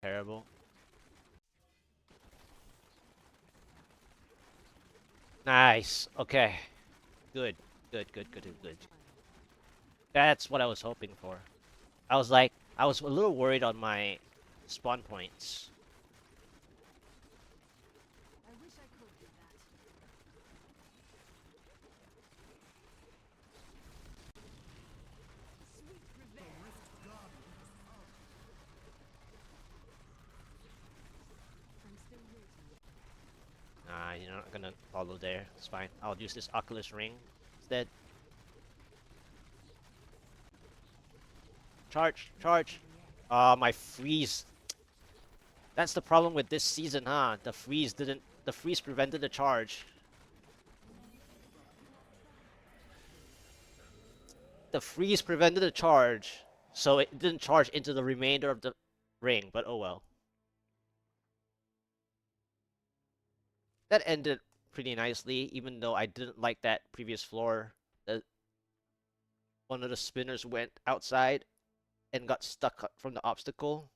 Terrible. Nice. Okay. Good. Good, good, good, good, good. That's what I was hoping for. I was a little worried on my spawn points. Nah, you're not gonna follow there. It's fine. I'll use this Oculus Ring instead. Charge, charge. My freeze. That's the problem with this season, huh? The freeze prevented the charge. The freeze prevented the charge, so it didn't charge into the remainder of the ring, but oh well. That ended pretty nicely, even though I didn't like that previous floor. That one of the spinners went outside and got stuck from the obstacle.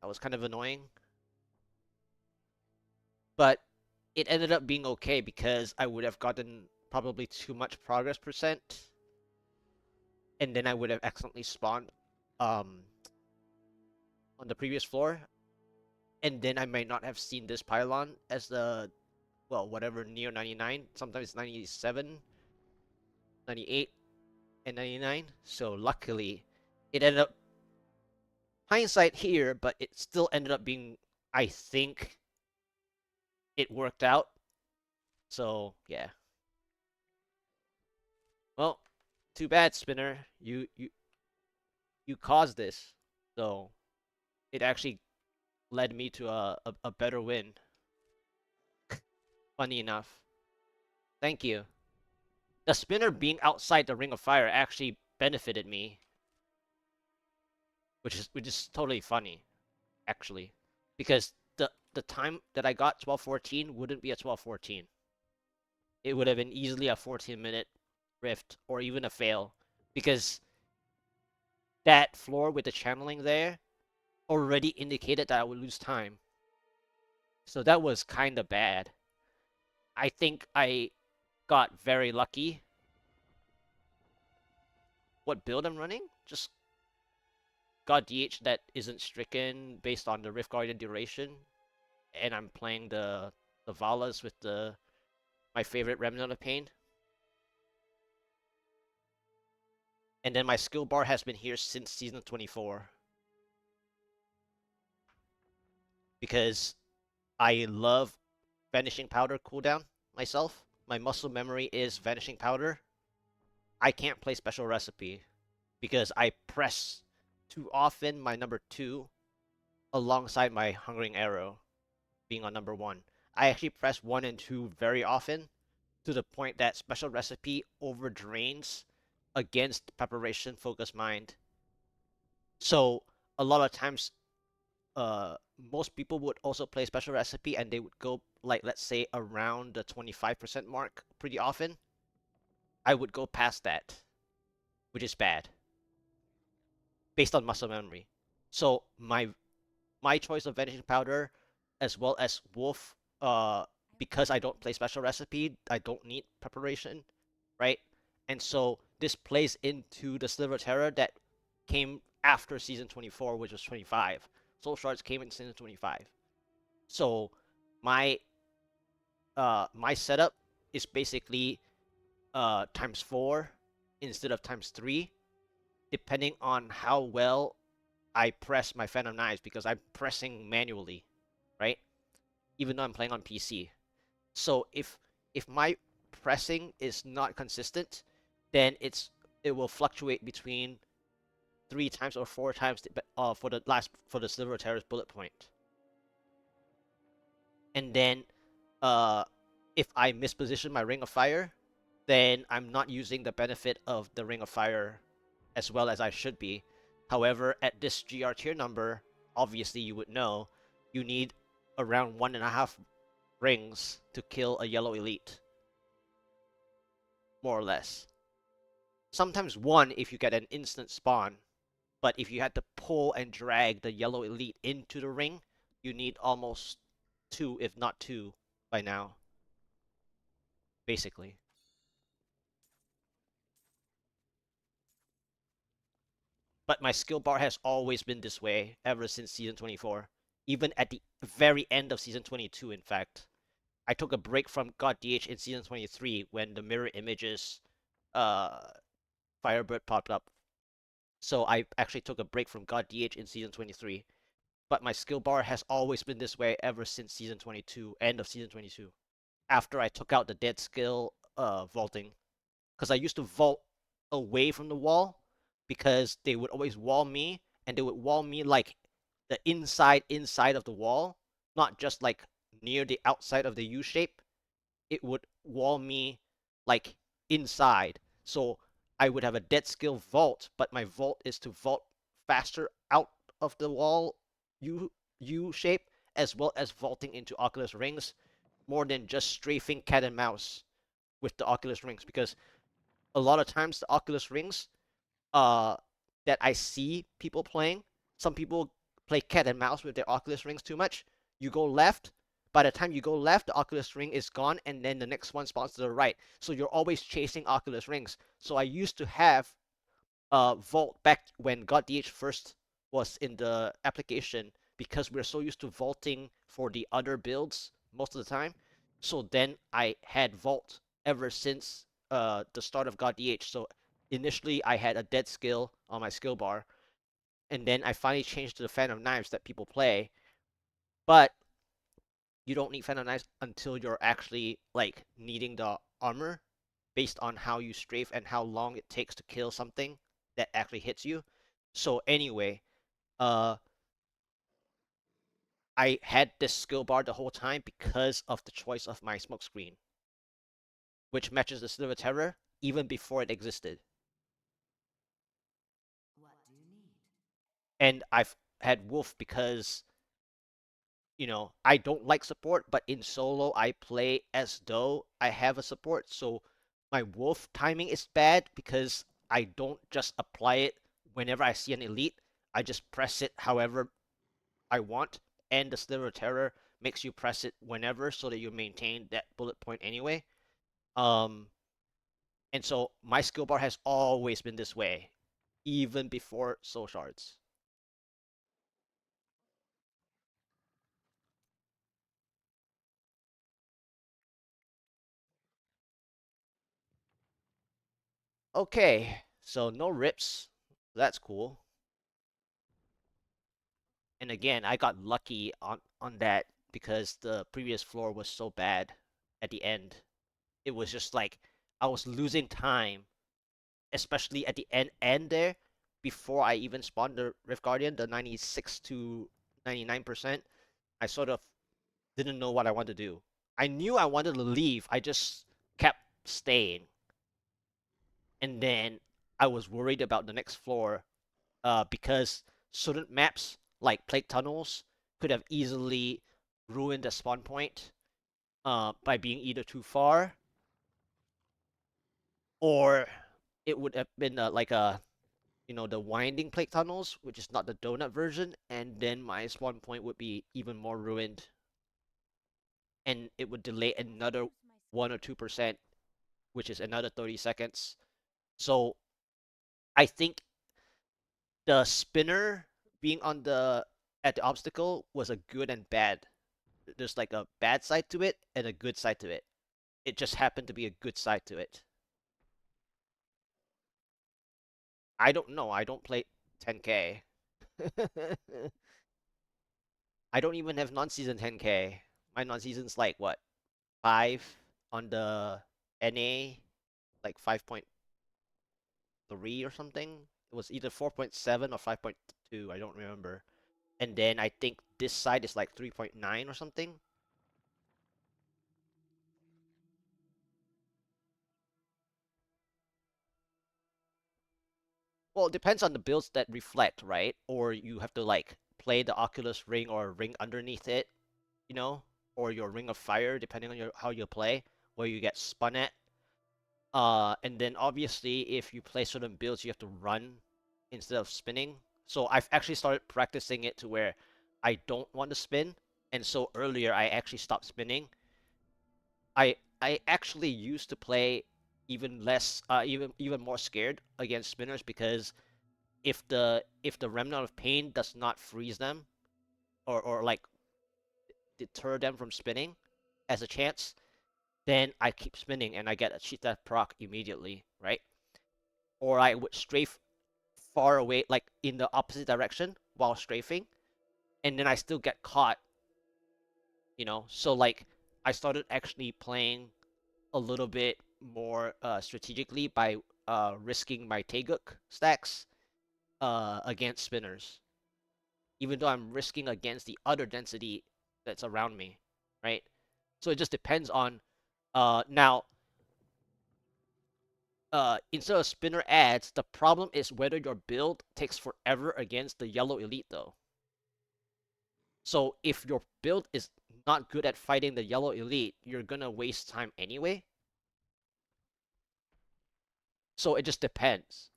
That was kind of annoying. But it ended up being okay because I would have gotten probably too much progress percent, and then I would have accidentally spawned um, on the previous floor, and then I might not have seen this pylon as the, well, whatever, Neo 99, sometimes 97, 98, and 99. So luckily, it ended up, hindsight here, but it still ended up being, I think, it worked out. So yeah. Well, too bad, Spinner. You caused this. So it actually led me to a better win. Funny enough. Thank you. The spinner being outside the ring of fire actually benefited me, which is totally funny, actually, because the time that I got 12:14 wouldn't be a 12:14. It would have been easily a 14-minute rift or even a fail, because that floor with the channeling there already indicated that I would lose time. So that was kind of bad. I think I got very lucky. What build I'm running? Just got DH that isn't stricken based on the Rift Guardian duration, and I'm playing the Valas with the my favorite Remnant of Pain. And then my skill bar has been here since season 24 because I love Vanishing Powder cooldown myself. My muscle memory is Vanishing Powder. I can't play Special Recipe because I press too often my number 2 alongside my Hungering Arrow being on number 1. I actually press 1 and 2 very often to the point that Special Recipe overdrains against Preparation Focus Mind. So a lot of times most people would also play Special Recipe and they would go, like, let's say around the 25% mark pretty often. I would go past that, which is bad based on muscle memory. So my choice of Vanishing Powder as well as Wolf, because I don't play Special Recipe, I don't need preparation, right? And so this plays into the Sliver of Terror that came after season 24, which was 25. Soul Shards came in season 25. So my my setup is basically times 4 instead of times 3, depending on how well I press my Phantom Knives, because I'm pressing manually, right? Even though I'm playing on PC. So if my pressing is not consistent, then it will fluctuate between 3 times or 4 times for the Sliver of Terror's bullet point. And then if I misposition my Ring of Fire, then I'm not using the benefit of the Ring of Fire as well as I should be. However, at this GR tier number, obviously you would know, you need around 1.5 rings to kill a yellow elite. More or less. Sometimes 1 if you get an instant spawn, But if you had to pull and drag the yellow elite into the ring, you need almost two, if not two, by now, basically. But my skill bar has always been this way ever since season 24. Even at the very end of season 22, in fact. I took a break from God DH in season 23 when the mirror images uh, Firebird popped up. So I actually took a break from God DH in season 23. But my skill bar has always been this way ever since season 22, end of season 22. After I took out the dead skill vaulting. Because I used to vault away from the wall because they would always wall me, and they would wall me like the inside of the wall, not just like near the outside of the U shape. It would wall me like inside. So I would have a dead skill vault, but my vault is to vault faster out of the wall U U shape, as well as vaulting into Oculus rings, more than just strafing cat and mouse with the Oculus rings, because a lot of times the Oculus rings uh that I see people playing, some people play cat and mouse with their Oculus rings too much. You go left, by the time you go left, the Oculus ring is gone, and then the next one spawns to the right. So you're always chasing Oculus rings. So I used to have vault back when God DH first was in the application, because we're so used to vaulting for the other builds most of the time. So then I had vault ever since the start of God DH. So initially I had a dead skill on my skill bar, and then I finally changed to the Fan of Knives that people play. But you don't need Fan of Knives until you're actually like needing the armor based on how you strafe and how long it takes to kill something that actually hits you. So anyway, uh, I had this skill bar the whole time because of the choice of my smokescreen, which matches the Sliver Terror even before it existed. And I've had Wolf because, I don't like support, but in solo I play as though I have a support. So my Wolf timing is bad because I don't just apply it whenever I see an elite. I just press it however I want, and the Sliver of Terror makes you press it whenever so that you maintain that bullet point anyway. Um, and so my skill bar has always been this way, even before Soul Shards. Okay, so no rips. That's cool. And again, I got lucky on that because the previous floor was so bad at the end. It was just like I was losing time, especially at the end there, before I even spawned the Rift Guardian, the 96 to 99%. I sort of didn't know what I wanted to do. I knew I wanted to leave. I just kept staying. And then I was worried about the next floor because certain maps, like Plague Tunnels, could have easily ruined the spawn point by being either too far, or it would have been like the winding Plague Tunnels, which is not the donut version, and then my spawn point would be even more ruined, and it would delay another 1 or 2%, which is another 30 seconds. So I think the spinner being on the at the obstacle was a good and bad. There's like a bad side to it and a good side to it. It just happened to be a good side to it. I don't know. I don't play 10K. I don't even have non-season 10K. My non-season's like what, 5 on the NA, like 5.3 or something. It was either 4.7 or 5.2. I don't remember. And then I think this side is like 3.9 or something. Well, it depends on the builds that reflect, right? Or you have to like play the Oculus ring or ring underneath it, you know, or your ring of fire, depending on how you play, where you get spun at. And then obviously, if you play certain builds, you have to run instead of spinning. So I've actually started practicing it to where I don't want to spin, and so earlier I actually stopped spinning. I actually used to play even less, even more scared against spinners because if the Remnant of Pain does not freeze them or like deter them from spinning as a chance, then I keep spinning and I get a cheat death proc immediately, right? Or I would strafe far away, like in the opposite direction while strafing, and then I still get caught, So like I started actually playing a little bit more strategically by risking my Taeguk stacks against spinners, even though I'm risking against the other density that's around me, right? So it just depends on now instead of spinner ads, the problem is whether your build takes forever against the yellow elite though. So if your build is not good at fighting the yellow elite, you're gonna waste time anyway. So it just depends.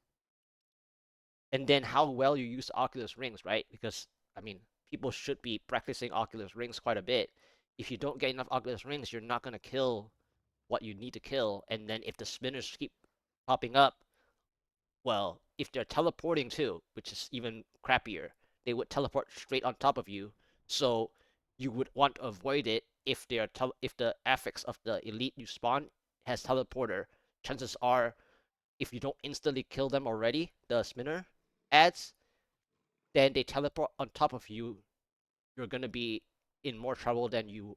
And then how well you use Oculus Rings, right? Because I mean, people should be practicing Oculus Rings quite a bit. If you don't get enough Oculus Rings, you're not gonna kill what you need to kill. And then if the spinners keep popping up, well, if they're teleporting too, which is even crappier, they would teleport straight on top of you. So you would want to avoid it if they are if the affix of the elite you spawn has teleporter. Chances are, if you don't instantly kill them already, the spinner adds, then they teleport on top of you. You're gonna be in more trouble than you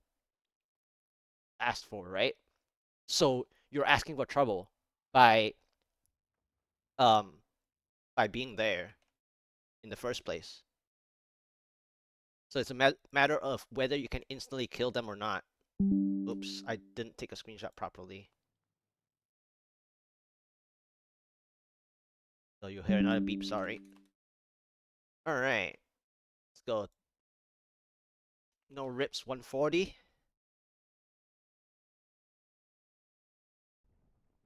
asked for, right? So you're asking for trouble by um by being there in the first place. So it's a matter of whether you can instantly kill them or not. Oops, I didn't take a screenshot properly. So you'll hear another beep, sorry. Alright, let's go. No rips 140.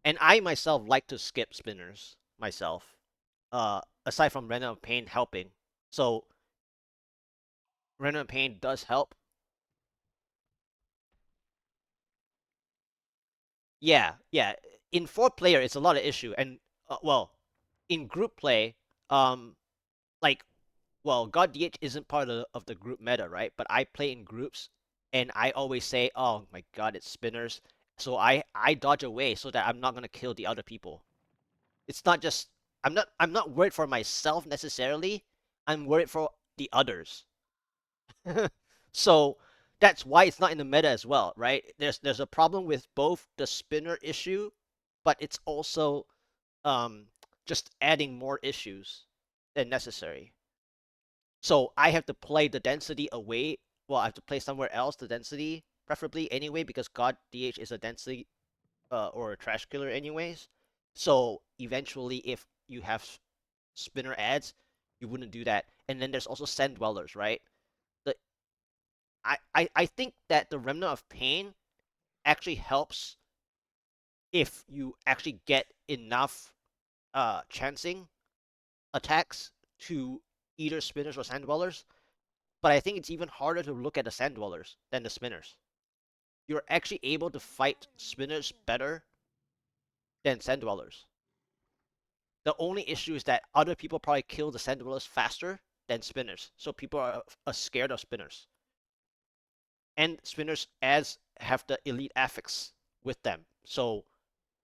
And I myself like to skip spinners myself. Aside from Remnant of Pain helping. So Remnant of Pain does help. Yeah. In 4 player, it's a lot of issue, and well, in group play, um, like, well, God DH isn't part of the group meta, right? But I play in groups, and I always say, "Oh my God, it's spinners," so I dodge away so that I'm not gonna kill the other people. It's not just I'm not worried for myself necessarily. I'm worried for the others. So that's why it's not in the meta as well, right? There's a problem with both the spinner issue, but it's also um just adding more issues than necessary. So I have to play the density away. Well, I have to play somewhere else the density, preferably anyway, because God DH is a density or a trash killer anyways. So eventually, if you have spinner ads, you wouldn't do that. And then there's also sand dwellers, right? The I think that the Remnant of Pain actually helps if you actually get enough chancing attacks to either spinners or sand dwellers. But I think it's even harder to look at the sand dwellers than the spinners. You're actually able to fight spinners better than sand dwellers. The only issue is that other people probably kill the sand dwellers faster than spinners, so people are scared of spinners. And spinners as have the elite affix with them, so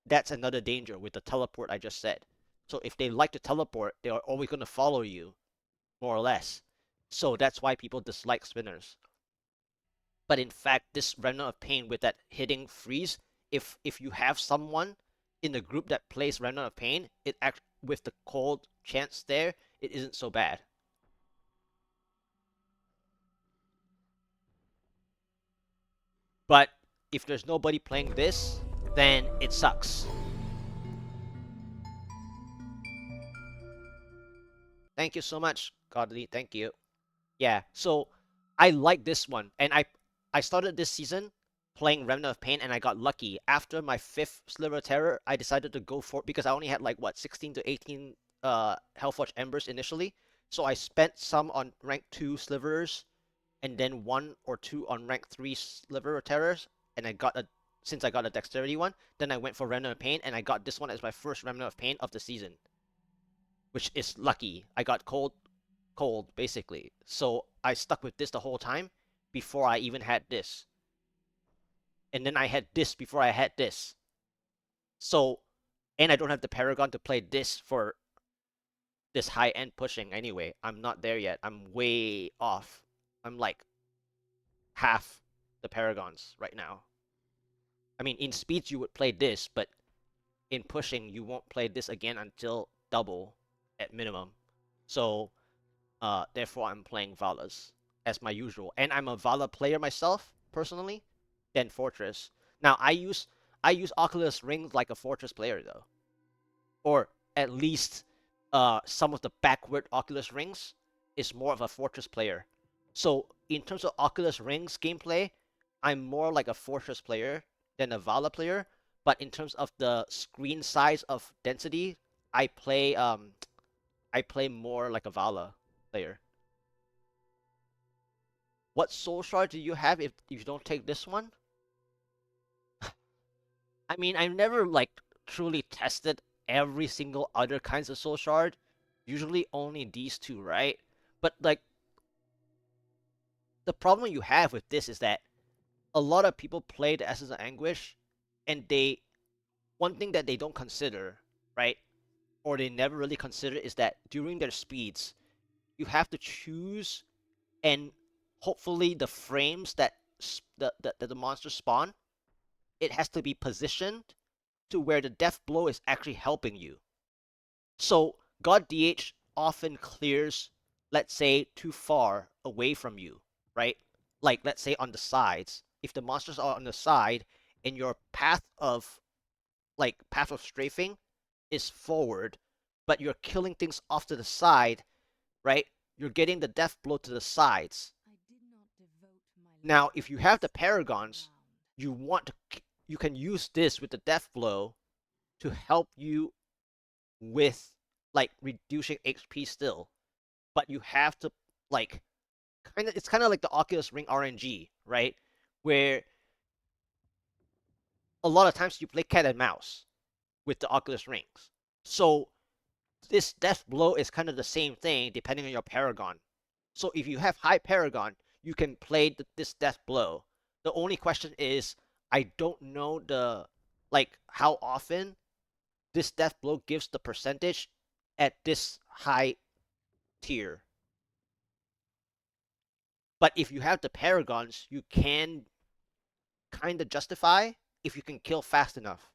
that's another danger with the teleport I just said. So if they like to teleport, they are always going to follow you, more or less. So that's why people dislike spinners. But in fact, this Remnant of Pain with that hitting freeze, if you have someone in the group that plays Remnant of Pain, it act with the cold chance there, it isn't so bad. But if there's nobody playing this, then it sucks. Thank you so much, Godly. Thank you. Yeah, so I like this one, and I started this season playing Remnant of Pain, and I got lucky. After my fifth Sliver of Terror, I decided to go for because I only had like what 16 to 18 Hellforge Embers initially, So I spent some on rank 2 slivers and then one or two on rank 3 sliver terrors, and since I got a dexterity one, then I went for Remnant of Pain, and I got this one as my first Remnant of Pain of the season, which is lucky. I got cold basically. So I stuck with this the whole time before I even had this. And then I had this before I had this. So, and I don't have the Paragon to play this for this high end pushing anyway. I'm not there yet. I'm way off. I'm like half the Paragons right now. I mean, in speeds you would play this, but in pushing you won't play this again until double at minimum. So, therefore I'm playing Valas as my usual, and I'm a Vala player myself personally. Than Fortress. Now I use Oculus Rings like a Fortress player though, or at least some of the backward Oculus Rings is more of a Fortress player. So in terms of Oculus Rings gameplay, I'm more like a Fortress player than a Vala player. But in terms of the screen size of density, I play I play more like a Vala player. What soul shard do you have if you don't take this one? I mean, I've never like truly tested every single other kinds of soul shard. Usually only these two, right? But like the problem you have with this is that a lot of people play the Essence of Anguish, and they one thing that they don't consider, right, or they never really consider is that during their speeds, you have to choose, and hopefully the frames that the monsters spawn, it has to be positioned to where the death blow is actually helping you. So God DH often clears, let's say, too far away from you, right? Like let's say on the sides. If the monsters are on the side and your path of strafing is forward, but you're killing things off to the side, right? You're getting the death blow to the sides. Now, if you have the paragons, you want to you can use this with the death blow to help you with like reducing HP still, but you have to like it's kind of like the Oculus Ring RNG, right? Where a lot of times you play cat and mouse with the Oculus Rings. So this death blow is kind of the same thing depending on your paragon. So if you have high paragon, you can play this death blow. The only question is I don't know how often this death blow gives the percentage at this high tier. But if you have the paragons, you can kind of justify if you can kill fast enough.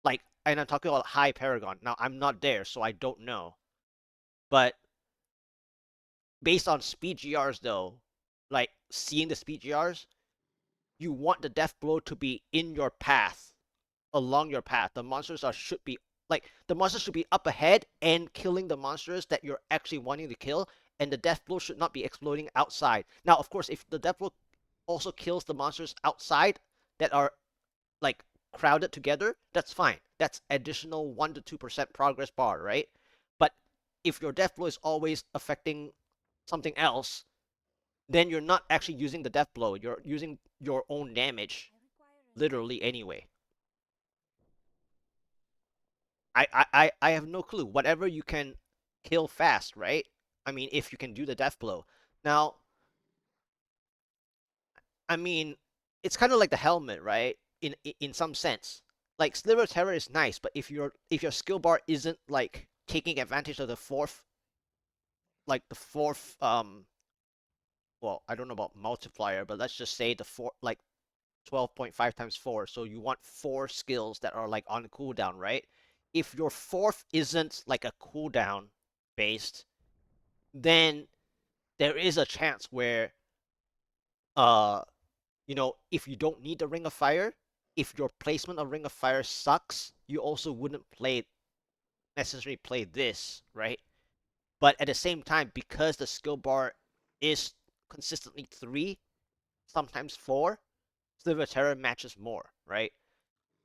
Like, and I'm talking about high paragon. Now, I'm not there, so I don't know. But based on speed GRs, though, like seeing the speed GRs, you want the death blow to be in your path, along your path. The monsters should be up ahead and killing the monsters that you're actually wanting to kill, and the death blow should not be exploding outside. Now, of course, if the death blow also kills the monsters outside that are like crowded together, that's fine. That's additional 1 to 2% progress bar, right? But if your death blow is always affecting something else, then you're not actually using the death blow. You're using your own damage, literally anyway. I have no clue. Whatever you can kill fast, right? I mean, if you can do the death blow. Now, I mean, it's kind of like the helmet, right? In some sense, like Sliver Terror is nice, but if your skill bar isn't like taking advantage of the fourth, well, I don't know about multiplier, but let's just say the four like 12.5 times 4. So you want 4 skills that are like on cooldown, right? If your fourth isn't like a cooldown based, then there is a chance where uh if you don't need the Ring of Fire, if your placement of Ring of Fire sucks, you also wouldn't necessarily play this, right? But at the same time, because the skill bar is consistently 3, sometimes 4, Sliver Terror matches more, right?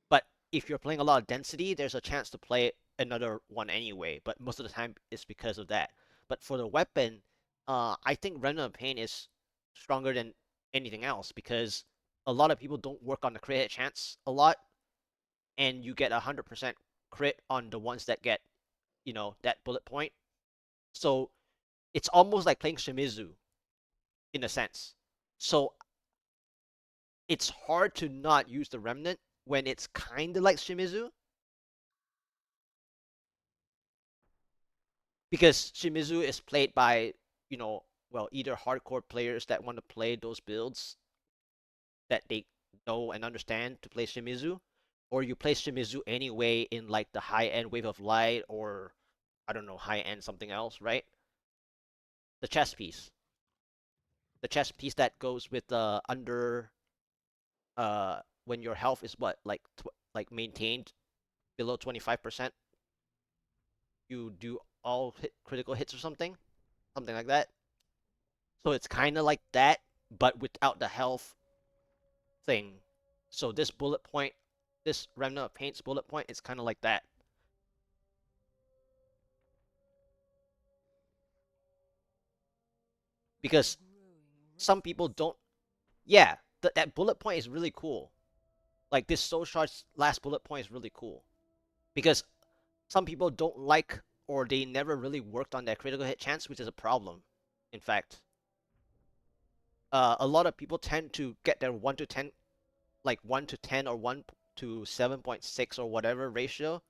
But if you're playing a lot of density, there's a chance to play another one anyway, but most of the time it's because of that. But for the weapon, I think Remnant of Pain is stronger than anything else because a lot of people don't work on the crit hit chance a lot, and you get 100% crit on the ones that get, that bullet point. So it's almost like playing Shimizu in a sense. So it's hard to not use the Remnant when it's kind of like Shimizu because Shimizu is played by, well, either hardcore players that want to play those builds that they know and understand to play Shimizu, or you play Shimizu anyway in like the high end Wave of Light or I don't know, high end something else, right? The chess piece. The chess piece that goes with the under when your health is what like maintained below 25%, you do all critical hits or something like that. So it's kind of like that, but without the health thing. So this bullet point, this Remnant of Paint's bullet point, it's kind of like that. Because some people don't. Yeah, that bullet point is really cool. Like this Soul Shard's last bullet point is really cool because some people don't like or they never really worked on their critical hit chance, which is a problem. In fact, a lot of people tend to get their 1 to 10, like 1 to 10 or 1 to 7.6 or whatever ratio,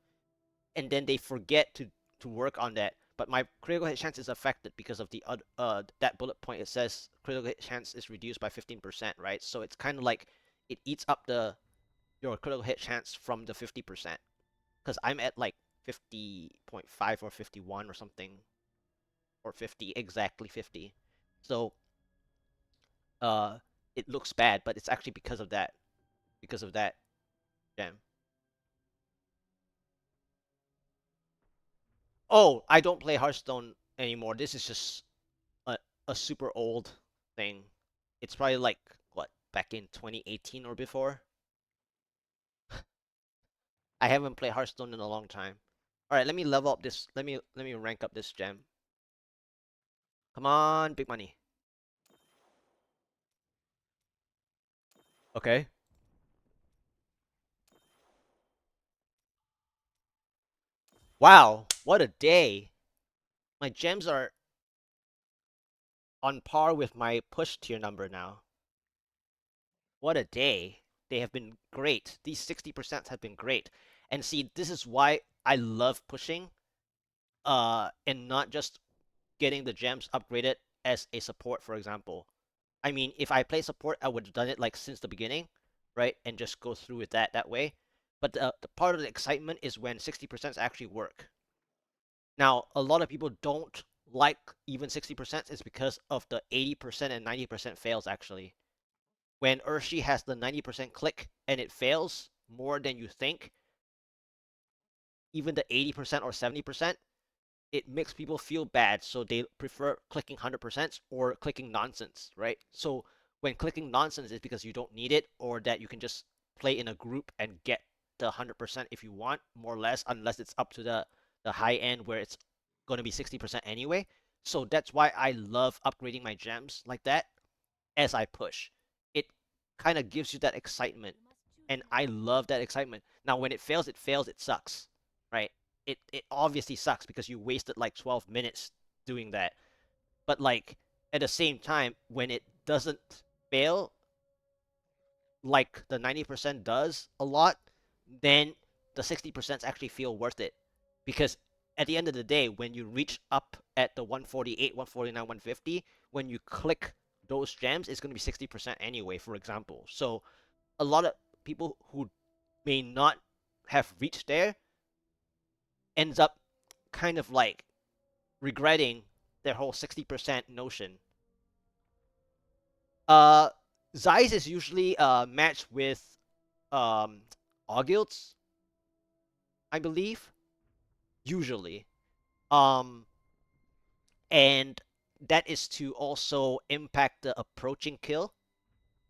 and then they forget to work on that. But my critical hit chance is affected because of the that bullet point. It says critical hit chance is reduced by 15%, right? So it's kind of like it eats up the your critical hit chance from the 50%. Because I'm at like 50.5 or 51 or something, or 50, exactly 50. So uh, it looks bad, but it's actually because of that gem. Oh, I don't play Hearthstone anymore. This is just a, a super old thing. It's probably like what back in 2018 or before. I haven't played Hearthstone in a long time. All right, let me level up this. Let me rank up this gem. Come on, big money. Okay. Wow, what a day. My gems are on par with my push tier number now. What a day. They have been great. These 60% have been great. And see, this is why I love pushing and not just getting the gems upgraded as a support, for example. I mean, if I play support, I would have done it like since the beginning, right? And just go through with that way. But the part of the excitement is when 60% actually work. Now, a lot of people don't like even 60% is because of the 80% and 90% fails actually. When Urshi has the 90% click and it fails more than you think, even the 80% or 70%, it makes people feel bad, so they prefer clicking 100% or clicking nonsense, right? So when clicking nonsense is because you don't need it or that you can just play in a group and get the 100% if you want, more or less, unless it's up to the high end where it's going to be 60% anyway. So that's why I love upgrading my gems like that as I push. It kind of gives you that excitement, and I love that excitement. Now, when it fails, it sucks, right? It obviously sucks because you wasted like 12 minutes doing that. But like at the same time, when it doesn't fail like the 90% does a lot, then the 60% actually feel worth it because at the end of the day, when you reach up at the 148, 149, 150, when you click those gems, it's going to be 60% anyway, for example. So a lot of people who may not have reached there ends up kind of like regretting their whole 60% notion. Uh, Zeiss is usually matched with um, Augilts, I believe, usually. Um, and that is to also impact the approaching kill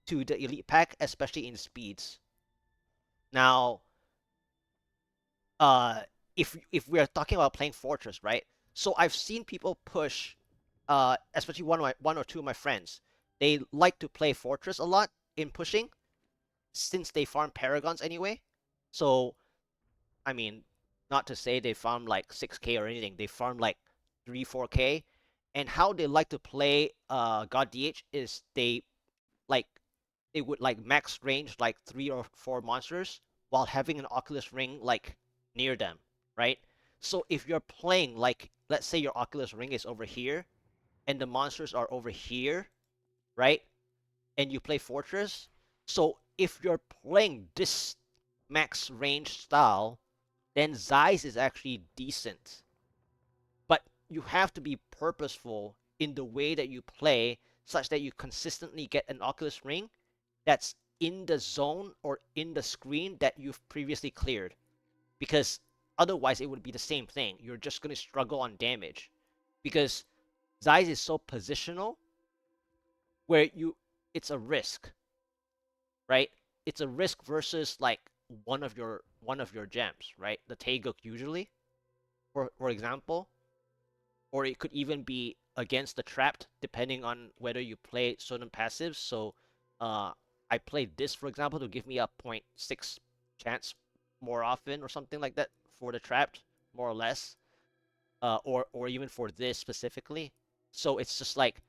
to the elite pack, especially in speeds. Now, uh, if we are talking about playing Fortress, right? So I've seen people push, especially one or two of my friends. They like to play Fortress a lot in pushing since they farm Paragons anyway. So I mean, not to say they farm like 6K or anything. They farm like 3 4K. And how they like to play God DH is like they would like max range like 3 or 4 monsters while having an Oculus Ring like near them, right? So if you're playing like let's say your Oculus Ring is over here and the monsters are over here, right? And you play Fortress, so if you're playing this max range style, then Zeiss is actually decent. But you have to be purposeful in the way that you play such that you consistently get an Oculus Ring that's in the zone or in the screen that you've previously cleared. Because otherwise, it would be the same thing. You're just going to struggle on damage. Because Zeiss is so positional where it's a risk, right? It's a risk versus like one of your gems, right? The Taeguk usually, for example, or it could even be against the trapped, depending on whether you play certain passives. So, uh, I played this, for example, to give me a zero point 0.6 chance more often, or something like that for the trapped, more or less, or even for this specifically. So it's just like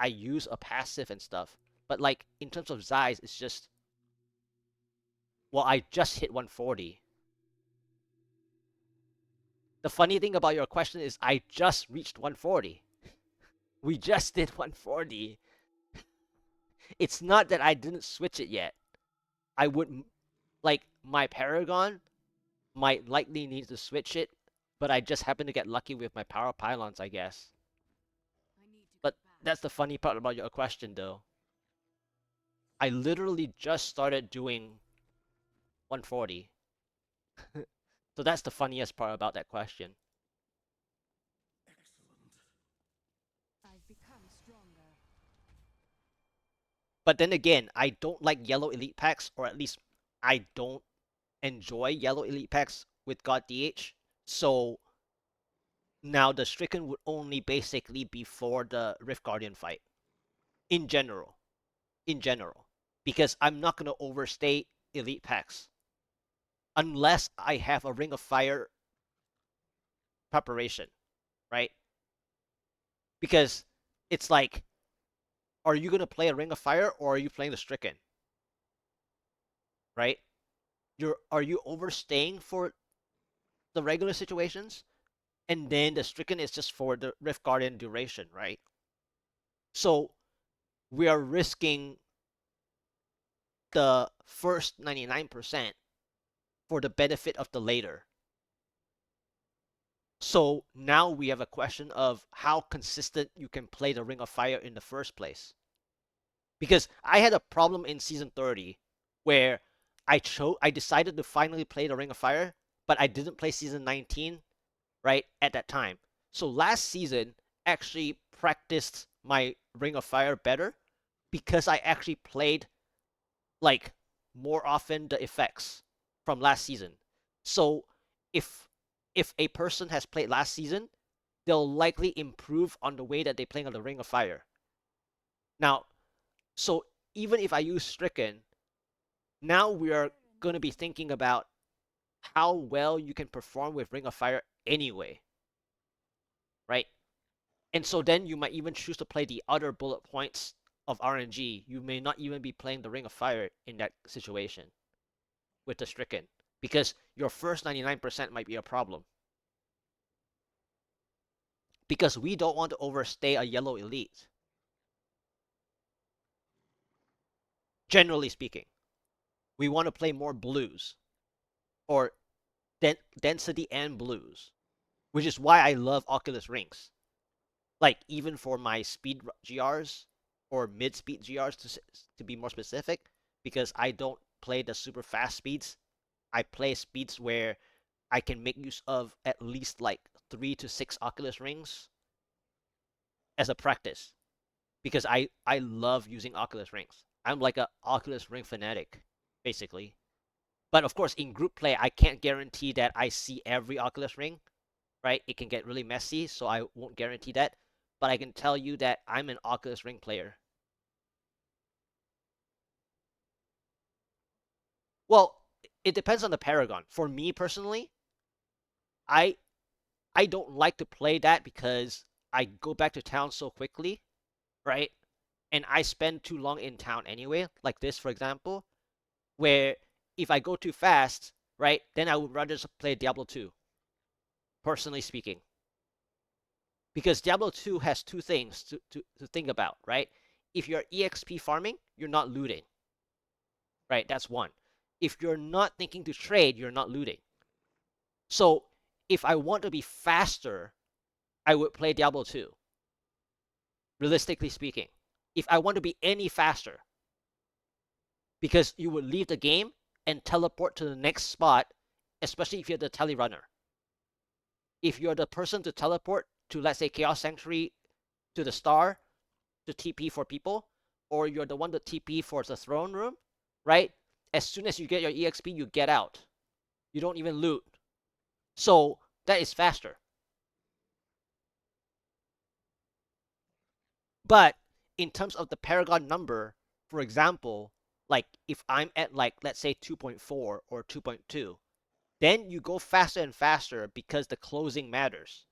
I use a passive and stuff, but like in terms of Zeiss, it's just well, I just hit 140. The funny thing about your question is I just reached 140. We just did 140. It's not that I didn't switch it yet. I would like my Paragon might likely need to switch it, but I just happen to get lucky with my power pylons, I guess. But that's the funny part about your question, though. I literally just started doing 140. So that's the funniest part about that question. But then again, I don't like yellow elite packs, or at least I don't enjoy yellow elite packs with God DH. So now the Stricken would only basically be for the Rift Guardian fight in general. In general. Because I'm not gonna overstay elite packs unless I have a Ring of Fire preparation, right? Because it's like, are you gonna play a Ring of Fire or are you playing the Stricken? Right? Are you overstaying for the regular situations? And then the Stricken is just for the Rift Guardian duration, right? So we are risking the first 99% for the benefit of the later. So now we have a question of how consistent you can play the Ring of Fire in the first place. Because I had a problem in season 30 where I decided to finally play the Ring of Fire, but I didn't play season 19 right at that time. So last season actually practiced my Ring of Fire better because I actually played like more often the effects from last season. So if if a person has played last season, they'll likely improve on the way that they play on the Ring of Fire. Now, so even if I use Stricken, now we are going to be thinking about how well you can perform with Ring of Fire anyway, right? And so then you might even choose to play the other bullet points of RNG. You may not even be playing the Ring of Fire in that situation with the Stricken because your first 99% might be a problem. Because we don't want to overstay a yellow elite, generally speaking. We want to play more blues or density and blues, which is why I love Oculus Rings. Like even for my speed GRs or mid speed GRs to be more specific, because I don't play the super fast speeds. I play speeds where I can make use of at least like 3 to 6 Oculus Rings as a practice because I love using Oculus Rings. I'm like a Oculus Ring fanatic, basically. But of course, in group play, I can't guarantee that I see every Oculus Ring, right? It can get really messy, so I won't guarantee that. But I can tell you that I'm an Oculus Ring player. Well, it depends on the Paragon. For me personally, I I don't like to play that because I go back to town so quickly, right? And I spend too long in town anyway, like this, for example, where if I go too fast, right, then I would rather just play Diablo 2, personally speaking. Because Diablo 2 has two things to think about, right? If you're EXP farming, you're not looting, right? That's one. If you're not thinking to trade, you're not looting. So if I want to be faster, I would play Diablo 2, realistically speaking. If I want to be any faster, because you would leave the game and teleport to the next spot, especially if you're the tele runner. If you're the person to teleport to, let's say, Chaos Sanctuary to the star to TP for people, or you're the one to TP for the throne room, right? As soon as you get your EXP, you get out. You don't even loot. So that is faster. But in terms of the Paragon number, for example, like if I'm at like let's say 2.4 or 2.2, then you go faster and faster because the closing matters,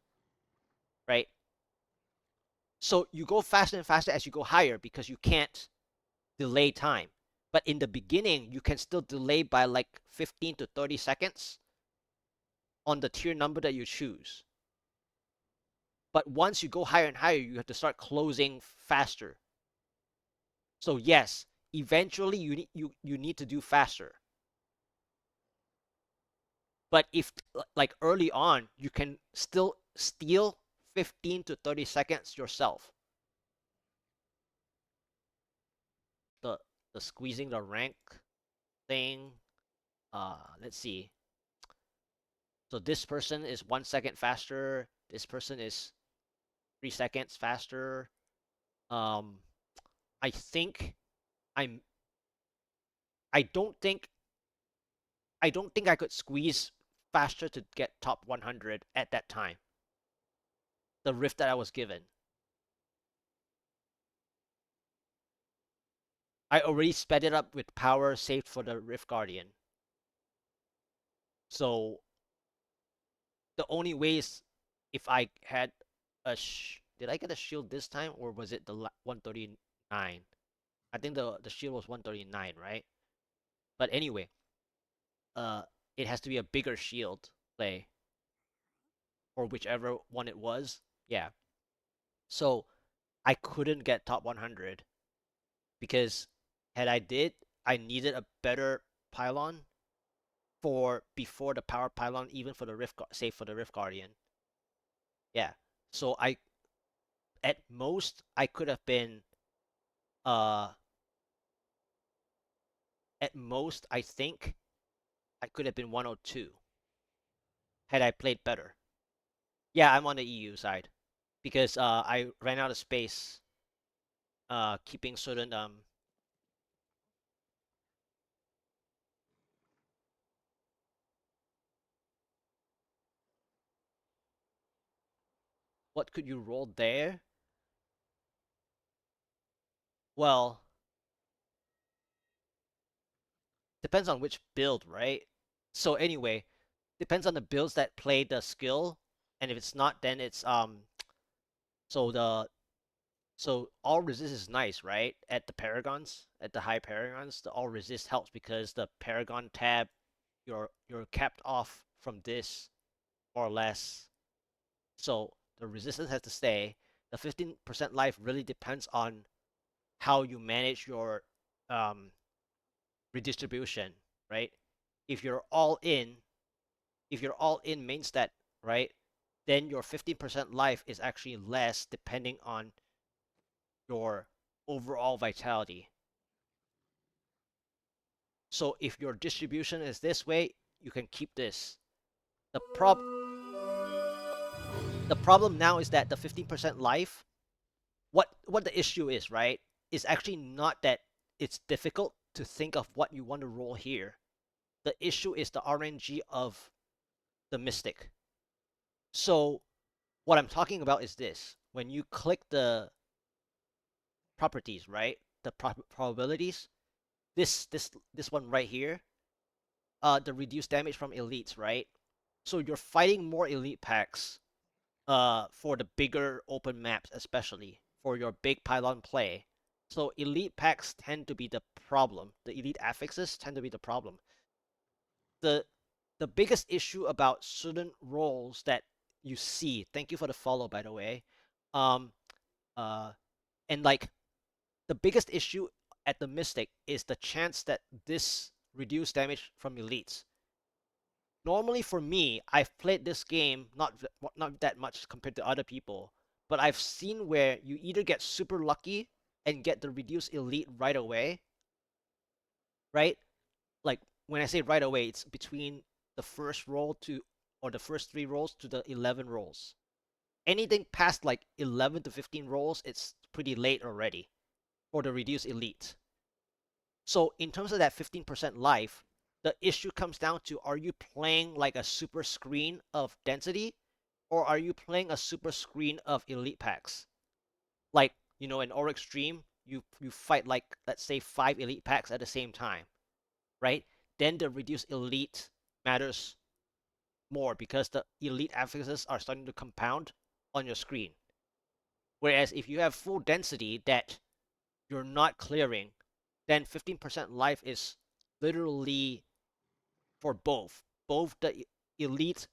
right? So you go faster and faster as you go higher because you can't delay time. But in the beginning, you can still delay by like 15 to 30 seconds on the tier number that you choose. But once you go higher and higher, you have to start closing faster. So yes, eventually you need to do faster. But if like early on, you can still steal 15 to 30 seconds yourself. The the squeezing the rank thing. Let's see. So this person is 1 second faster. This person is 3 seconds faster. Um, I think I'm. I don't think. I don't think I could squeeze faster to get top 100 at that time. The rift that I was given. I already sped it up with power saved for the Rift Guardian. So the only ways if I had did I get a shield this time or was it the 139? I think the shield was 139, right? But anyway, uh, it has to be a bigger shield play or whichever one it was. Yeah. So I couldn't get top 100 because had I did, I needed a better pylon for before the power pylon, even for the save for the Rift Guardian. Yeah. So at most I could have been uh at most I think I could have been 102 had I played better. Yeah, I'm on the EU side because I ran out of space keeping certain what could you roll there? Well, depends on which build, right? So anyway, depends on the builds that play the skill, and if it's not, then it's so the so all resist is nice, right? At the paragons, at the high paragons, the all resist helps because the paragon tab, you're capped off from this more or less. So the resistance has to stay. The 15% life really depends on how you manage your um, redistribution, right? If you're all in, if you're all in main stat, right, then your 15% life is actually less depending on your overall vitality. So if your distribution is this way, you can keep this. The prob the problem now is that the 15% life, what the issue is, right, is actually not that it's difficult to think of what you want to roll here. The issue is the RNG of the Mystic. So what I'm talking about is this. When you click the properties, right? The probabilities, this one right here, the reduced damage from elites, right? So you're fighting more elite packs for the bigger open maps, especially for your big pylon play. So elite packs tend to be the problem. The elite affixes tend to be the problem. The the biggest issue about certain roles that you see, thank you for the follow by the way. Um uh and like the biggest issue at the Mystic is the chance that this reduced damage from elites. Normally for me, I've played this game not that much compared to other people, but I've seen where you either get super lucky and get the reduced elite right away, right? Like when I say right away, it's between the first roll to or the first 3 rolls to the 11 rolls. Anything past like 11 to 15 rolls, it's pretty late already for the reduced elite. So in terms of that 15% life, the issue comes down to, are you playing like a super screen of density, or are you playing a super screen of elite packs? Like, in Oryx Stream, you fight like, let's say, 5 elite packs at the same time, right? Then the reduced elite matters more because the elite affixes are starting to compound on your screen. Whereas if you have full density that you're not clearing, then 15% life is literally for both the elite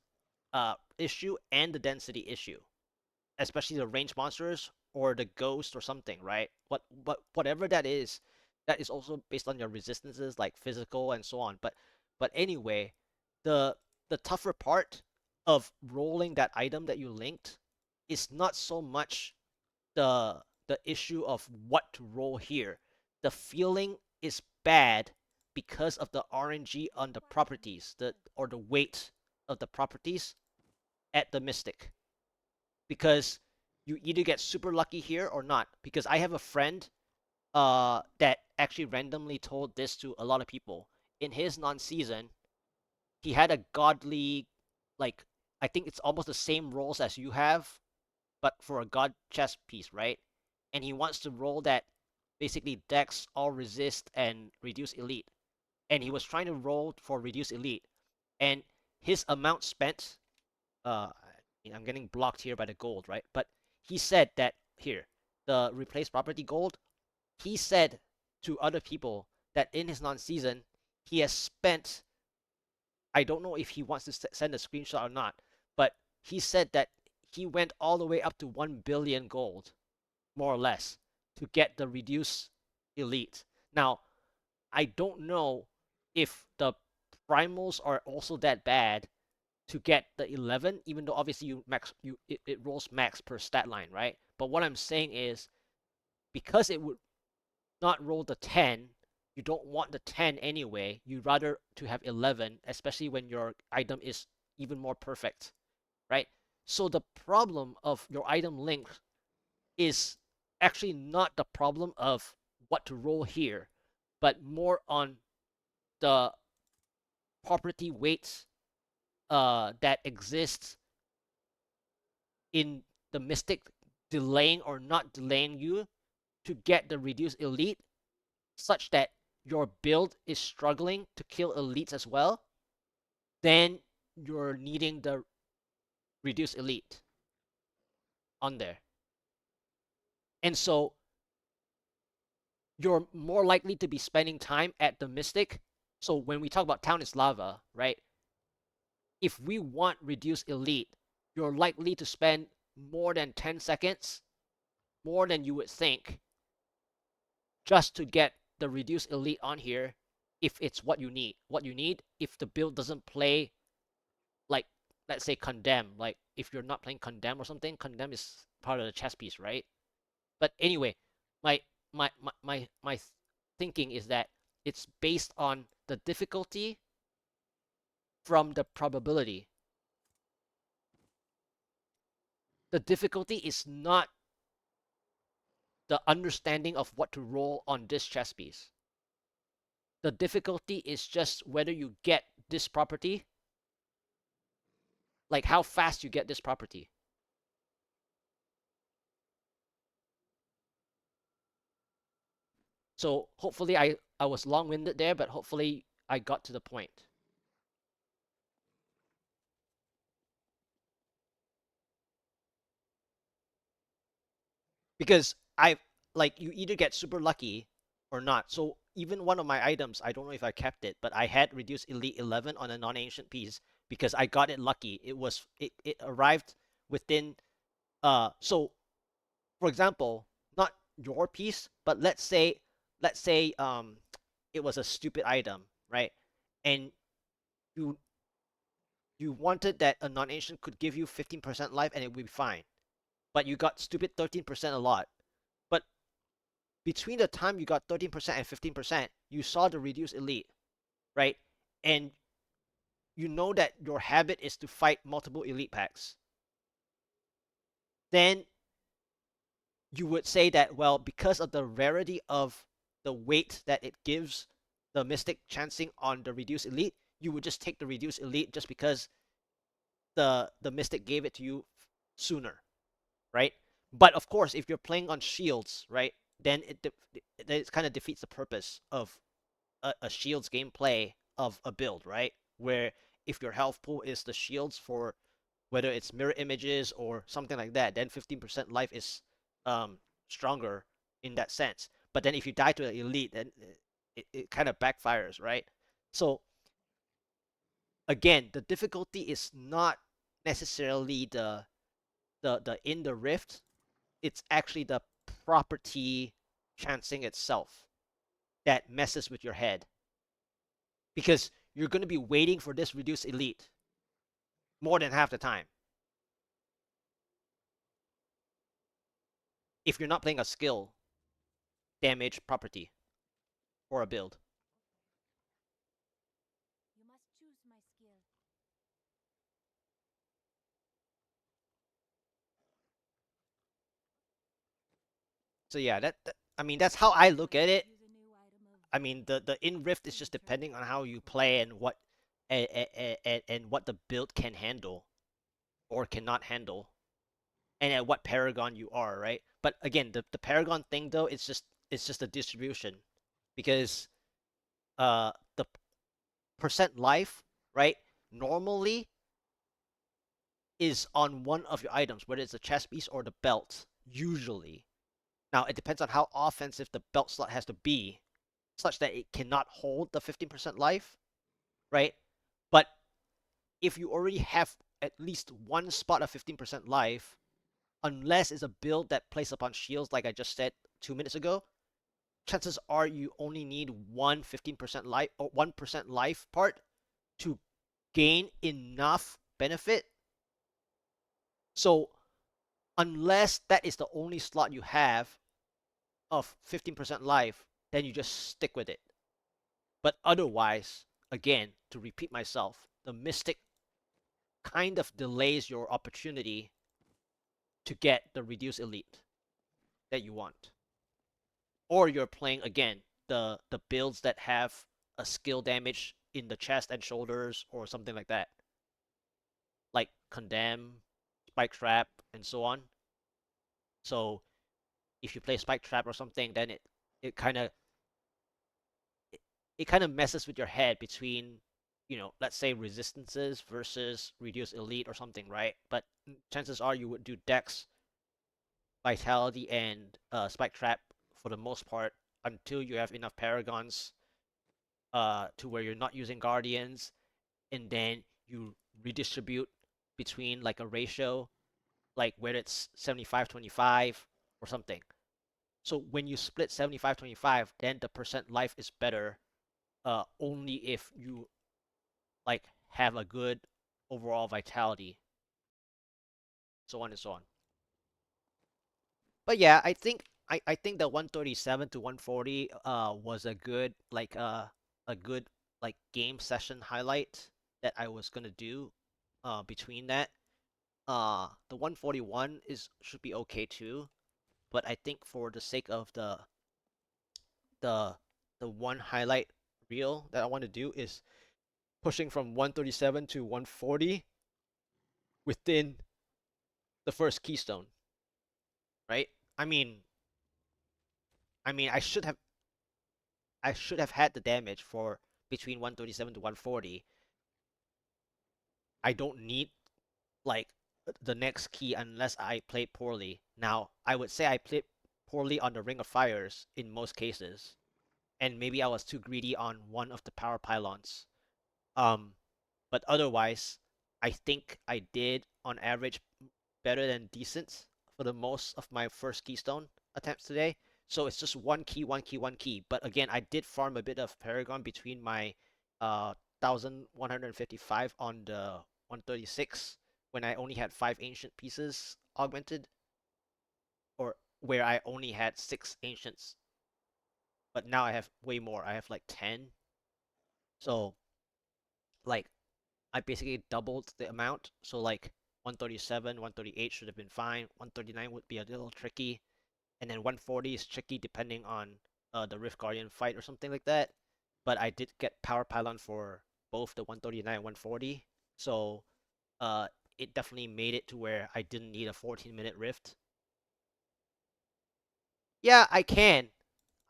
issue and the density issue, especially the range monsters or the ghost or something, right? Whatever that is also based on your resistances like physical and so on. But anyway, the the tougher part of rolling that item that you linked is not so much the issue of what to roll here. The feeling is bad because of the RNG on the properties, the weight of the properties at the Mystic. Because you either get super lucky here or not. Because I have a friend that actually randomly told this to a lot of people. In his non-season, he had a godly, like, I think it's almost the same rolls as you have, but for a god chess piece, right? And he wants to roll that basically dex, all resist, and reduce elite. And he was trying to roll for reduce elite. And his amount spent, uh, I'm getting blocked here by the gold, right? But he said that here, the replace property gold, he said to other people that in his non-season, he has spent, I don't know if he wants to send a screenshot or not, but he said that he went all the way up to 1 billion gold, more or less, to get the reduced elite. Now, I don't know if the primals are also that bad to get the 11, even though obviously it rolls max per stat line, right? But what I'm saying is, because it would not roll the 10, you don't want the 10 anyway. You'd rather to have 11, especially when your item is even more perfect, right? So the problem of your item length is actually not the problem of what to roll here, but more on the property weights that exists in the Mystic delaying or not delaying you to get the reduced elite, such that your build is struggling to kill elites as well, then you're needing the reduced elite on there. And so you're more likely to be spending time at the Mystic. So when we talk about Town is Lava, right? If we want reduced elite, you're likely to spend more than 10 seconds, more than you would think, just to get the reduced elite on here if it's what you need. What you need if the build doesn't play like, let's say, Condemn. Like if you're not playing Condemn or something, Condemn is part of the chess piece, right? But anyway, my my thinking is that it's based on the difficulty from the probability. The difficulty is not the understanding of what to roll on this chess piece. The difficulty is just whether you get this property, like how fast you get this property. So hopefully I was long-winded there, but hopefully I got to the point. Because I like you either get super lucky or not. So even one of my items, I don't know if I kept it, but I had reduced elite 11 on a non-ancient piece because I got it lucky. It arrived within so for example, not your piece, but let's say it was a stupid item, right? And you you wanted that a non-ancient could give you 15% life and it would be fine. But you got stupid 13% a lot. But between the time you got 13% and 15%, you saw the reduced elite, right? And you know that your habit is to fight multiple elite packs. Then you would say that, well, because of the rarity of the weight that it gives the Mystic chancing on the reduced elite, you would just take the reduced elite just because the Mystic gave it to you sooner, right? But of course, if you're playing on shields, right, then it kind of defeats the purpose of a shields gameplay of a build, right? Where if your health pool is the shields for whether it's mirror images or something like that, then 15% life is um, stronger in that sense. But then if you die to an elite, then it kind of backfires, right? So again, the difficulty is not necessarily the in the rift. It's actually the property chancing itself that messes with your head because you're going to be waiting for this reduced elite more than half the time if you're not playing a skill damage property or a build. So yeah, I mean that's how I look at it. I mean the in rift is just depending on how you play and what and what the build can handle or cannot handle and at what paragon you are, right? But again, the paragon thing though, it's just a distribution because the percent life, right, normally is on one of your items, whether it's the chest piece or the belt, usually. Now it depends on how offensive the belt slot has to be, such that it cannot hold the 15% life, right? But if you already have at least one spot of 15% life, unless it's a build that plays upon shields, like I just said 2 minutes ago, chances are you only need one 15% life or 1% life part to gain enough benefit. So unless that is the only slot you have of 15% life, then you just stick with it. But otherwise, again, to repeat myself, the Mystic kind of delays your opportunity to get the reduced elite that you want. Or you're playing again the builds that have a skill damage in the chest and shoulders or something like that. Like Condemn, Spike Trap, and so on. So if you play Spike Trap or something, then it kind of it, it kind of messes with your head between let's say resistances versus reduced elite or something, right? But chances are you would do Dex, Vitality, and Spike Trap for the most part until you have enough Paragons to where you're not using Guardians, and then you redistribute between like a ratio, like where it's 75-25 or something. So when you split 75-25, then the percent life is better only if you like have a good overall vitality, so on and so on. But yeah, I think the 137 to 140 was a good like game session highlight that I was gonna do between that. The 141 is should be okay too, but I think for the sake of the the one highlight real that I want to do is pushing from 137 to 140 within the first keystone, right? I mean, I mean, I should have had the damage for between 137 to 140. I don't need like the next key unless I played poorly. Now, I would say I played poorly on the Ring of Fires in most cases, and maybe I was too greedy on one of the power pylons. Um, but otherwise, I think I did on average better than decent for the most of my first keystone attempts today. So it's just one key, one key, one key. But again, I did farm a bit of Paragon between my 1155 on the 136 when I only had 5 ancient pieces augmented, or where I only had 6 ancients. But now I have way more. I have like 10. So like I basically doubled the amount. So like 137, 138 should have been fine. 139 would be a little tricky, and then 140 is tricky depending on the Rift Guardian fight or something like that. But I did get Power Pylon for both the 139 and 140, so uh, it definitely made it to where I didn't need a 14-minute Rift. Yeah, I can.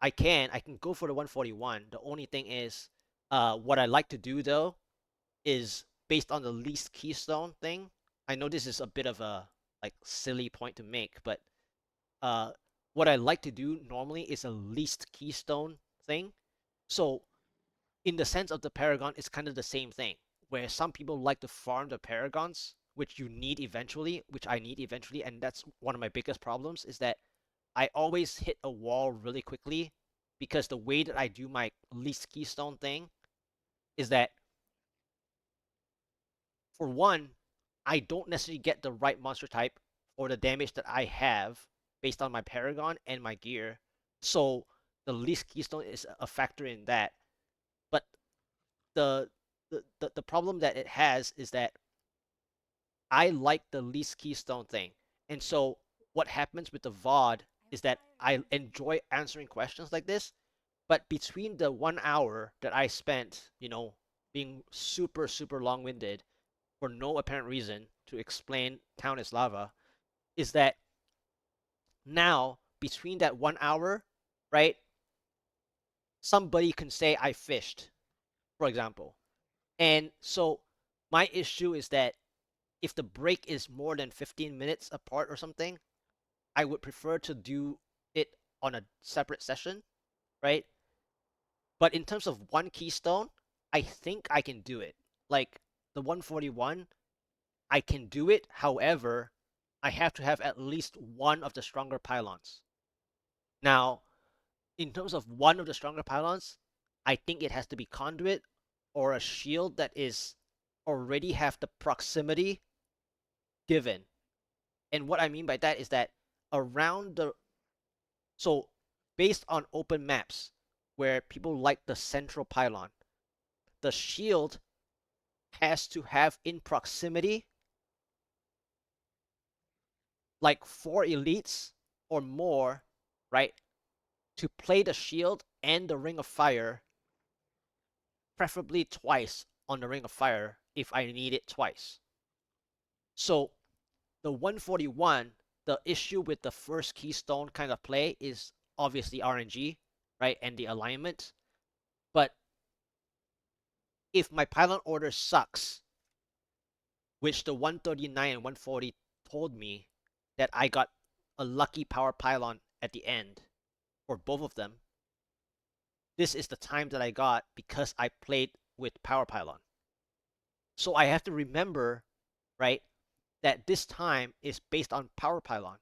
I can go for the 141. The only thing is, what I like to do though is based on the least keystone thing. I know this is a bit of a like silly point to make, but uh, what I like to do normally is a least keystone thing. So in the sense of the Paragon, it's kind of the same thing, where some people like to farm the Paragons, which you need eventually, which I need eventually, and that's one of my biggest problems is that I always hit a wall really quickly because the way that I do my least keystone thing is that for one, I don't necessarily get the right monster type or the damage that I have based on my Paragon and my gear. So the least keystone is a factor in that. But the the problem that it has is that I like the least keystone thing. And so what happens with the VOD is that I enjoy answering questions like this, but between the 1 hour that I spent, being super, super long winded for no apparent reason to explain Town is Lava, is that now between that 1 hour, right, somebody can say I fished, for example. And so my issue is that if the break is more than 15 minutes apart or something, I would prefer to do it on a separate session, right? But in terms of one keystone, I think I can do it. Like the 141, I can do it. However, I have to have at least one of the stronger pylons. Now, in terms of one of the stronger pylons, I think it has to be conduit or a shield that is already have the proximity given. And what I mean by that is that around the so based on open maps where people like the central pylon, the shield has to have in proximity like 4 elites or more, right? To play the shield and the Ring of Fire, preferably twice on the Ring of Fire if I need it twice. So the 141, the issue with the first keystone kind of play is obviously RNG, right? And the alignment. But if my pylon order sucks, which the 139 and 140 told me that I got a lucky power pylon at the end for both of them, this is the time that I got because I played with power pylon. So I have to remember, right, that this time is based on power pylon,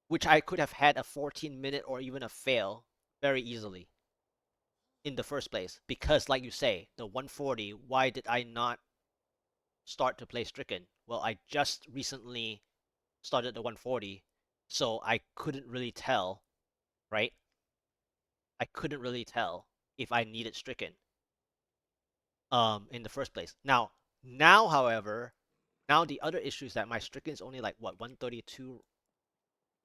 which I could have had a 14-minute or even a fail very easily in the first place. Because, like you say, the 140, why did I not start to play Stricken? Well, I just recently started the 140, so I couldn't really tell, right? I couldn't really tell if I needed Stricken in the first place. Now, however, now the other issue is that my Stricken is only like what 132.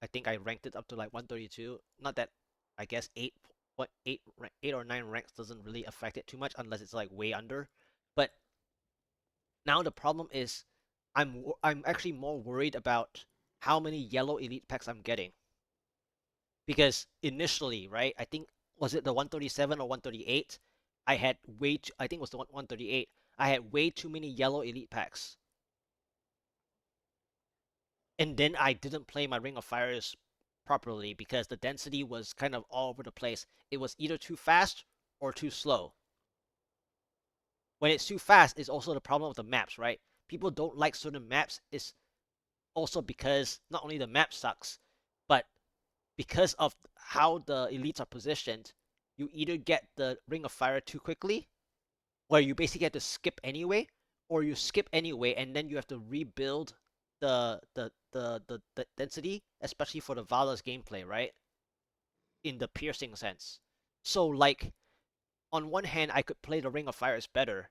I think I ranked it up to like 132. Not that. I guess 8 or 9 ranks doesn't really affect it too much unless it's like way under. But now the problem is I'm actually more worried about how many yellow elite packs I'm getting because initially, right? I think was it the 137 or 138? I think it was the 138. I had way too many yellow elite packs. And then I didn't play my Ring of Fires properly because the density was kind of all over the place. It was either too fast or too slow. When it's too fast, it's also the problem of the maps, right? People don't like certain maps. It's also because not only the map sucks, but because of how the elites are positioned, you either get the Ring of Fire too quickly, where you basically have to skip anyway, or you skip anyway and then you have to rebuild the density, especially for the Vala's gameplay, right? In the piercing sense. So like on one hand, I could play the Ring of Fires better.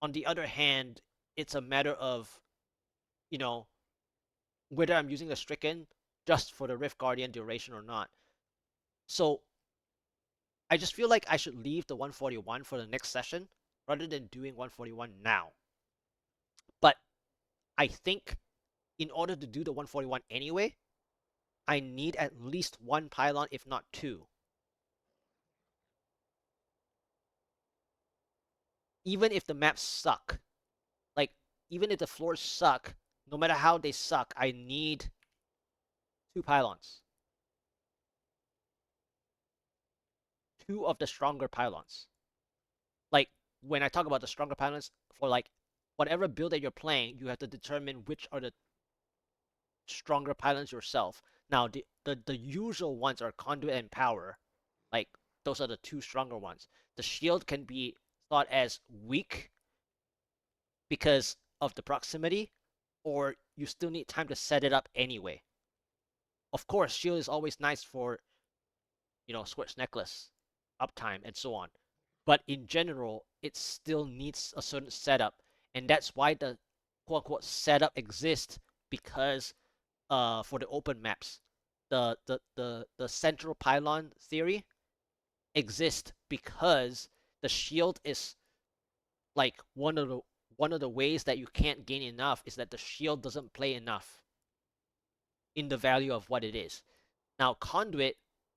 On the other hand, it's a matter of, you know, whether I'm using the Stricken just for the Rift Guardian duration or not. So I just feel like I should leave the 141 for the next session rather than doing 141 now. But I think in order to do the 141 anyway, I need at least one pylon, if not two. Even if the maps suck, like even if the floors suck, no matter how they suck, I need two pylons, two of the stronger pylons. Like when I talk about the stronger pylons, for like whatever build that you're playing, you have to determine which are the stronger pylons yourself. Now the usual ones are conduit and power, like those are the two stronger ones. The shield can be thought as weak because of the proximity, or you still need time to set it up anyway. Of course, shield is always nice for, Scorch Necklace, uptime, and so on. But in general, it still needs a certain setup, and that's why the quote unquote setup exists because for the open maps, the central pylon theory exists because the shield is like one of the ways that you can't gain enough is that the shield doesn't play enough in the value of what it is. Now, Conduit,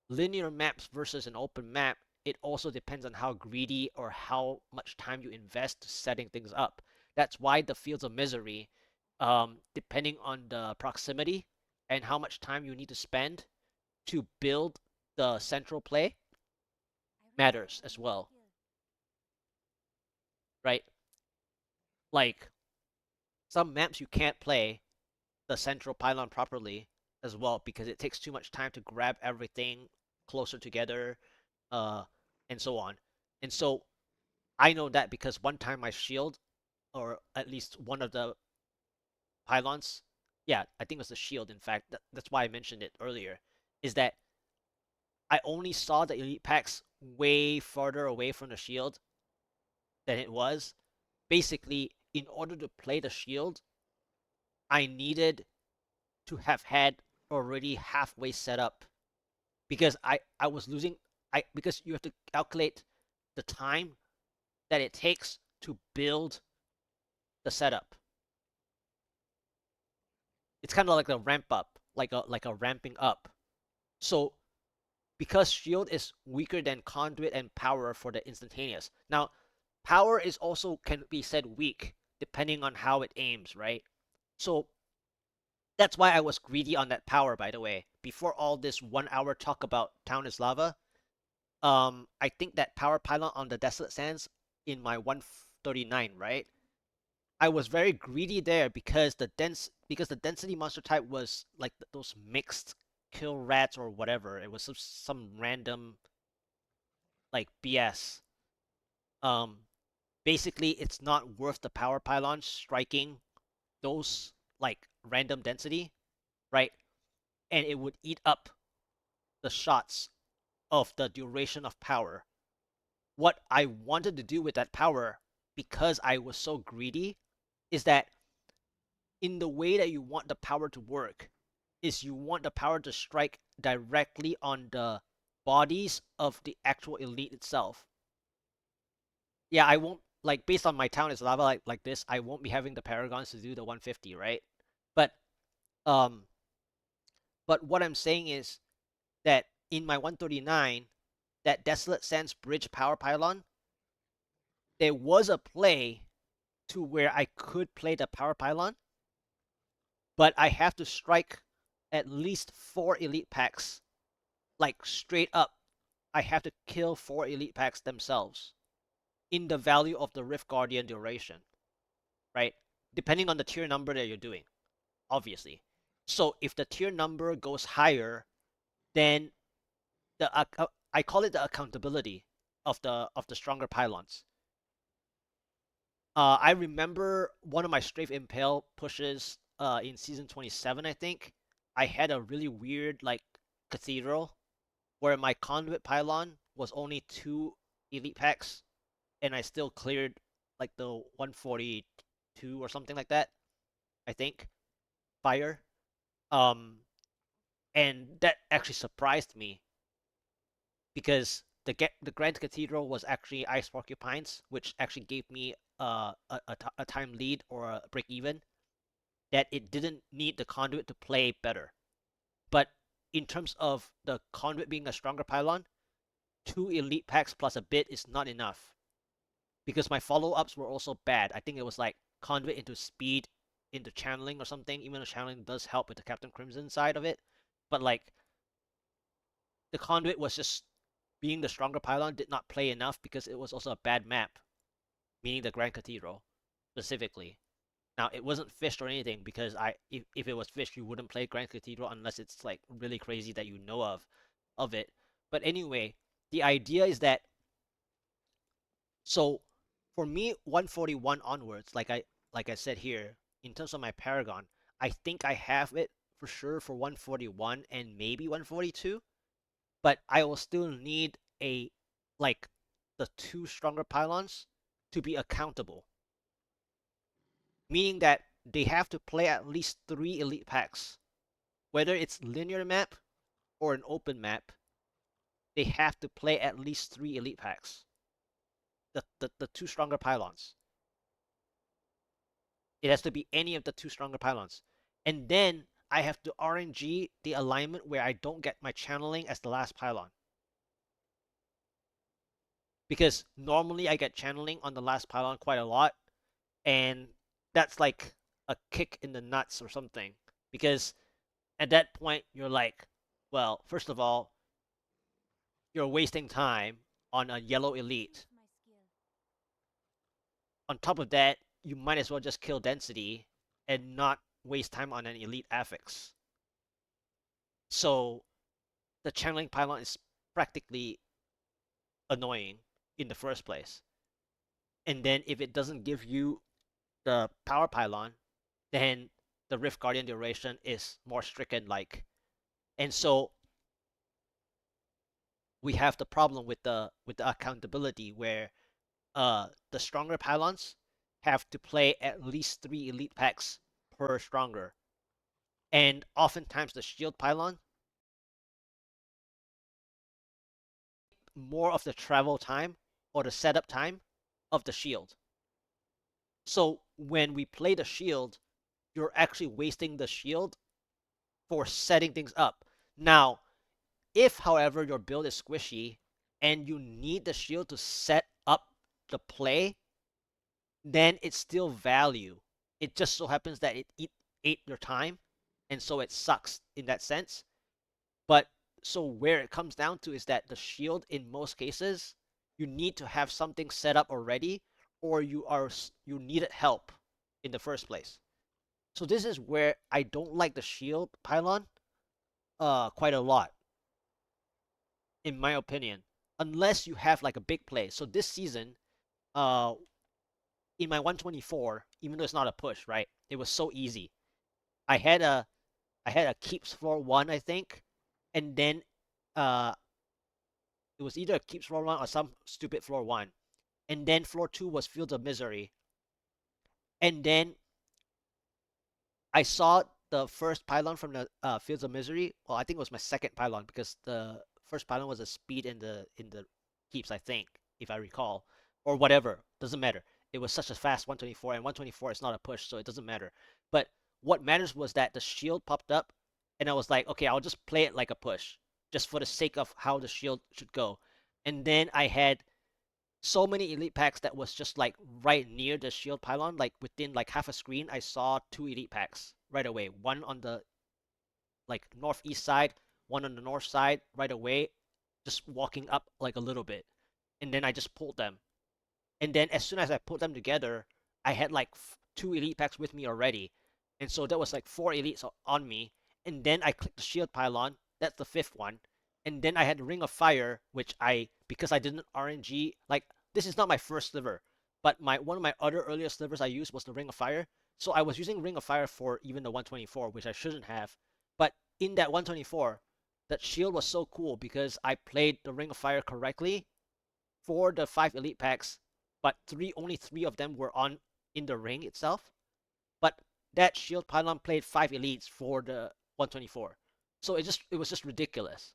linear maps versus an open map, it also depends on how greedy or how much time you invest setting things up. That's why the Fields of Misery, depending on the proximity and how much time you need to spend to build the central play, matters as well, right? Like some maps you can't play the central pylon properly as well because it takes too much time to grab everything closer together, uh, and so on. And so I know that because one time my shield, or at least one of the pylons, yeah, I think it was the shield. In fact, that's why I mentioned it earlier, is that I only saw the elite packs way farther away from the shield than it was. Basically, in order to play the shield, I needed to have had already halfway set up because I was losing I because you have to calculate the time that it takes to build the setup. It's kind of like a ramp up, like a ramping up. So because shield is weaker than conduit and power for the instantaneous. Now, power is also can be said weak depending on how it aims, right? So that's why I was greedy on that power, by the way. Before all this 1 hour talk about Town is Lava, I think that power pylon on the Desolate Sands in my 139, right? I was very greedy there because the density monster type was like those mixed kill rats or whatever. It was some random like BS. Um, Basically, it's not worth the power pylon striking those like random density, right? And it would eat up the shots of the duration of power. What I wanted to do with that power, because I was so greedy, is that in the way that you want the power to work, is you want the power to strike directly on the bodies of the actual elite itself. Yeah, I won't like based on my town is lava like this. I won't be having the paragons to do the 150, right? But um, but what I'm saying is that in my 139, that Desolate Sands Bridge power pylon, there was a play to where I could play the power pylon, but I have to strike at least 4 elite packs, like straight up. I have to kill 4 elite packs themselves in the value of the Rift Guardian duration, right? Depending on the tier number that you're doing, obviously. So if the tier number goes higher, then I call it the accountability of the stronger pylons. I remember one of my Strafe Impale pushes in season 27, I think. I had a really weird like cathedral where my conduit pylon was only 2 elite packs, and I still cleared like the 142 or something like that. I think fire. Um, and that actually surprised me because the Grand Cathedral was actually Ice Porcupines, which actually gave me a time lead or a break even that it didn't need the conduit to play better. But in terms of the conduit being a stronger pylon, 2 elite packs plus a bit is not enough because my follow ups were also bad. I think it was like conduit into speed into channeling or something, even though channeling does help with the Captain Crimson side of it. But like the conduit was just being the stronger pylon did not play enough because it was also a bad map, meaning the Grand Cathedral specifically. Now it wasn't fished or anything because if it was fished you wouldn't play Grand Cathedral unless it's like really crazy that you know of it. But anyway, the idea is that so for me 141 onwards, like I said here, in terms of my Paragon, I think I have it for sure for 141 and maybe 142, but I will still need a like the 2 stronger pylons to be accountable, meaning that they have to play at least 3 elite packs, whether it's linear map or an open map. They have to play at least 3 elite packs. The 2 stronger pylons. It has to be any of the 2 stronger pylons, and then I have to RNG the alignment where I don't get my channeling as the last pylon. Because normally I get channeling on the last pylon quite a lot, and that's like a kick in the nuts or something. Because at that point you're like, well, first of all, you're wasting time on a yellow elite. On top of that, you might as well just kill density and not waste time on an elite affix. So the channeling pylon is practically annoying in the first place. And then if it doesn't give you the power pylon, then the Rift Guardian duration is more stricken like. And so we have the problem with the accountability where the stronger pylons have to play at least 3 elite packs per stronger. And oftentimes the shield pylon more of the travel time or the setup time of the shield. So when we play the shield, you're actually wasting the shield for setting things up. Now, if however your build is squishy and you need the shield to set up the play, then it's still value. It just so happens that ate your time, and so it sucks in that sense. But so where it comes down to is that the shield in most cases you need to have something set up already, or you needed help in the first place. So this is where I don't like the shield pylon quite a lot, in my opinion, unless you have like a big play. So this season, uh, in my 124, even though it's not a push, right? It was so easy. I had a I had a keeps floor one, I think, and then uh, it was either a keeps floor one or some stupid floor one, and then floor two was Fields of Misery, and then I saw the first pylon from the Fields of Misery. Well, I think it was my second pylon because the first pylon was a speed in the keeps, I think, if I recall, or whatever. Doesn't matter. It was such a fast 124, and 124 is not a push, so it doesn't matter. But what matters was that the shield popped up, and I was like, okay, I'll just play it like a push, just for the sake of how the shield should go. And then I had so many elite packs that was just like right near the shield pylon, like within like half a screen. I saw two elite packs right away. One on the like northeast side, one on the north side right away, just walking up like a little bit. And then I just pulled them. And then as soon as I put them together, I had like two elite packs with me already. And so that was like four elites on me. And then I clicked the shield pylon. That's the fifth one. And then I had Ring of Fire, which because I didn't RNG, like this is not my first sliver, but my one of my other earlier slivers I used was the Ring of Fire. So I was using Ring of Fire for even the 124, which I shouldn't have. But in that 124, that shield was so cool because I played the Ring of Fire correctly for the five elite packs, but only three of them were on in the ring itself. But that shield pylon played five elites for the 124, so it was just ridiculous.